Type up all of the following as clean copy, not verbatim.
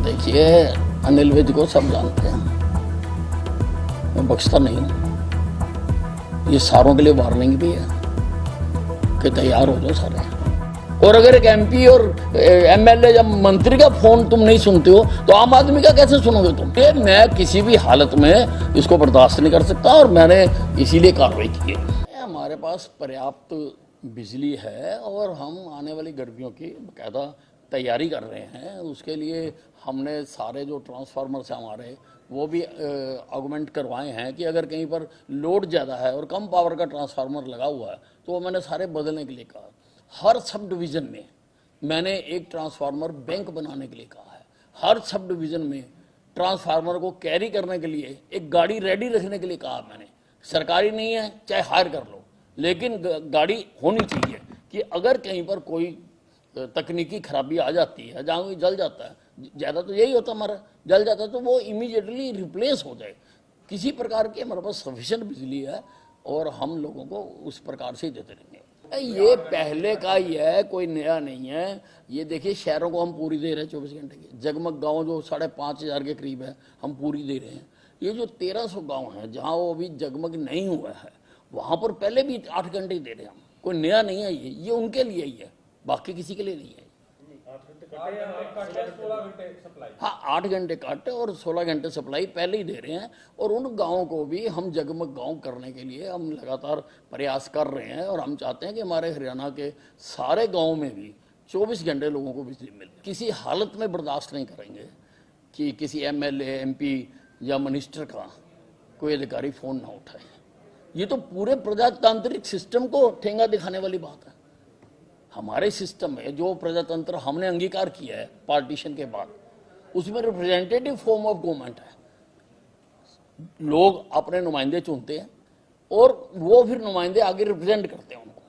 देखिए, अनिल विज को सब जानते हैं, मैं बख्शता नहीं हूँ। ये सारों के लिए वार्निंग भी है कि तैयार हो जाओ सारे। और अगर एक एमपी और एमएलए या मंत्री का फोन तुम नहीं सुनते हो तो आम आदमी का कैसे सुनोगे तुम? ये मैं किसी भी हालत में इसको बर्दाश्त नहीं कर सकता और मैंने इसीलिए कार्रवाई की है। हमारे पास पर्याप्त बिजली है और हम आने वाली गर्मियों की बाकायदा तैयारी कर रहे हैं। उसके लिए हमने सारे जो ट्रांसफार्मर्स हैं हमारे वो भी ऑगमेंट करवाए हैं कि अगर कहीं पर लोड ज़्यादा है और कम पावर का ट्रांसफार्मर लगा हुआ है तो वो मैंने सारे बदलने के लिए कहा। हर सब डिवीज़न में मैंने एक ट्रांसफार्मर बैंक बनाने के लिए कहा है। हर सब डिवीज़न में ट्रांसफार्मर को कैरी करने के लिए एक गाड़ी रेडी रखने के लिए कहा मैंने। सरकारी नहीं है चाहे हायर कर लो, लेकिन गाड़ी होनी चाहिए कि अगर कहीं पर कोई तकनीकी खराबी आ जाती है, जहाँ जल जाता है, ज़्यादा तो यही होता हमारा, जल जाता है तो वो इमीडिएटली रिप्लेस हो जाए। किसी प्रकार की हमारे पास सफिशिएंट बिजली है और हम लोगों को उस प्रकार से देते रहेंगे। ये पहले का ही है, कोई नया नहीं है। ये देखिए, शहरों को हम पूरी दे रहे हैं 24 घंटे की। जगमग गांव जो 5,500 के करीब है, हम पूरी दे रहे हैं। ये जो 1300 गांव है जहां वो अभी जगमग नहीं हुआ है, वहां पर पहले भी 8 घंटे दे रहे हैं हम। कोई नया नहीं है, ये उनके लिए ही है, बाकी किसी के लिए नहीं है। हाँ, 8 घंटे कट और 16 घंटे सप्लाई पहले ही दे रहे हैं। और उन गाँव को भी हम जगमग गाँव करने के लिए हम लगातार प्रयास कर रहे हैं और हम चाहते हैं कि हमारे हरियाणा के सारे गाँव में भी 24 घंटे लोगों को बिजली मिले। किसी हालत में बर्दाश्त नहीं करेंगे कि किसी एमएलए, एमपी या मिनिस्टर का कोई अधिकारी फ़ोन ना उठाए। ये तो पूरे प्रजातांत्रिक सिस्टम को ठेंगा दिखाने वाली बात है। हमारे सिस्टम में जो प्रजातंत्र हमने अंगीकार किया है पार्टीशन के बाद, उसमें रिप्रेजेंटेटिव फॉर्म ऑफ गवर्नमेंट है। लोग अपने नुमाइंदे चुनते हैं और वो फिर नुमाइंदे आगे रिप्रेजेंट करते हैं उनको।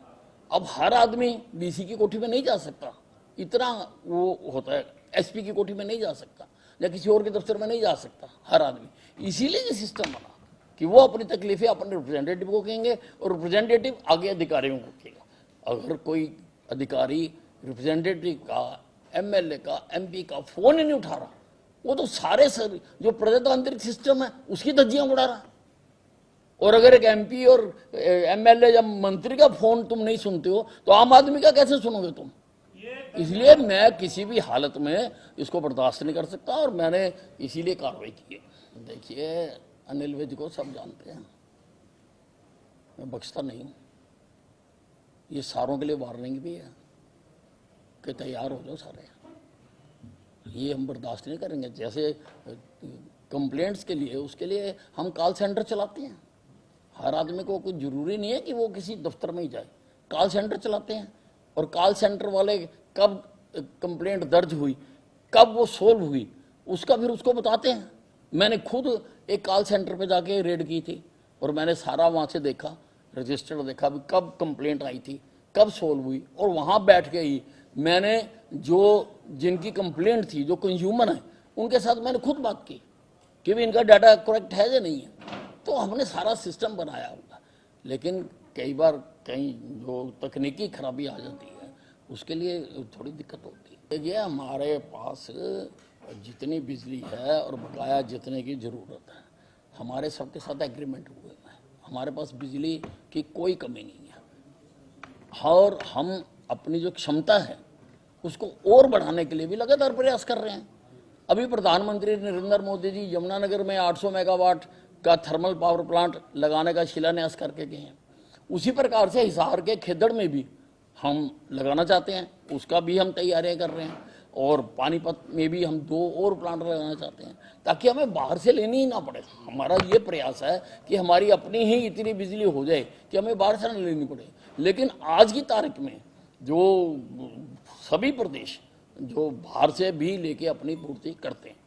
अब हर आदमी डीसी की कोठी में नहीं जा सकता, इतना वो होता है। एसपी की कोठी में नहीं जा सकता या किसी और के दफ्तर में नहीं जा सकता हर आदमी। इसीलिए ये सिस्टम बना कि वो अपनी तकलीफें अपने रिप्रेजेंटेटिव को कहेंगे और रिप्रेजेंटेटिव आगे अधिकारियों को कहेगा। अगर कोई अधिकारी रिप्रेजेंटेटिव का, एमएलए का, एमपी का फोन ही नहीं उठा रहा, वो तो सारे जो प्रजातांत्रिक सिस्टम है उसकी धज्जियां उड़ा रहा। और अगर एक एमपी और एमएलए या मंत्री का फोन तुम नहीं सुनते हो तो आम आदमी का कैसे सुनोगे तुम? इसलिए मैं किसी भी हालत में इसको बर्दाश्त नहीं कर सकता और मैंने इसीलिए कार्रवाई की है। देखिए, अनिल विज को सब जानते हैं, मैं बख्शता नहीं हूँ। ये सारों के लिए वार्निंग भी है कि तैयार हो जाओ सारे। ये हम बर्दाश्त नहीं करेंगे। जैसे कंप्लेंट्स के लिए, उसके लिए हम कॉल सेंटर चलाते हैं। हर आदमी को कोई ज़रूरी नहीं है कि वो किसी दफ्तर में ही जाए, कॉल सेंटर चलाते हैं। और कॉल सेंटर वाले कब कंप्लेंट दर्ज हुई, कब वो सोल्व हुई, उसका फिर उसको बताते हैं। मैंने खुद एक कॉल सेंटर पे जाके रेड की थी और मैंने सारा वहाँ से देखा, रजिस्टर देखा भी कब कंप्लेंट आई थी, कब सोल्व हुई। और वहाँ बैठ के ही मैंने जिनकी कंप्लेंट थी, जो कंज्यूमर हैं, उनके साथ मैंने खुद बात की कि भी इनका डाटा करेक्ट है या नहीं है। तो हमने सारा सिस्टम बनाया होगा, लेकिन कई बार कहीं जो तकनीकी खराबी आ जाती है उसके लिए थोड़ी दिक्कत होती है। देखिए, हमारे पास जितनी बिजली है और बकाया जितने की ज़रूरत है, हमारे सबके साथ एग्रीमेंट हुए हैं। हमारे पास बिजली की कोई कमी नहीं है और हम अपनी जो क्षमता है उसको और बढ़ाने के लिए भी लगातार प्रयास कर रहे हैं। अभी प्रधानमंत्री नरेंद्र मोदी जी यमुनानगर में 800 मेगावाट का थर्मल पावर प्लांट लगाने का शिलान्यास करके गए हैं। उसी प्रकार से हिसार के खेदड़ में भी हम लगाना चाहते हैं, उसका भी हम तैयारियां कर रहे हैं। और पानीपत में भी हम 2 और प्लांट लगाना चाहते हैं ताकि हमें बाहर से लेनी ही ना पड़े। हमारा ये प्रयास है कि हमारी अपनी ही इतनी बिजली हो जाए कि हमें बाहर से ना लेनी पड़े। लेकिन आज की तारीख में जो सभी प्रदेश जो बाहर से भी लेके अपनी पूर्ति करते हैं,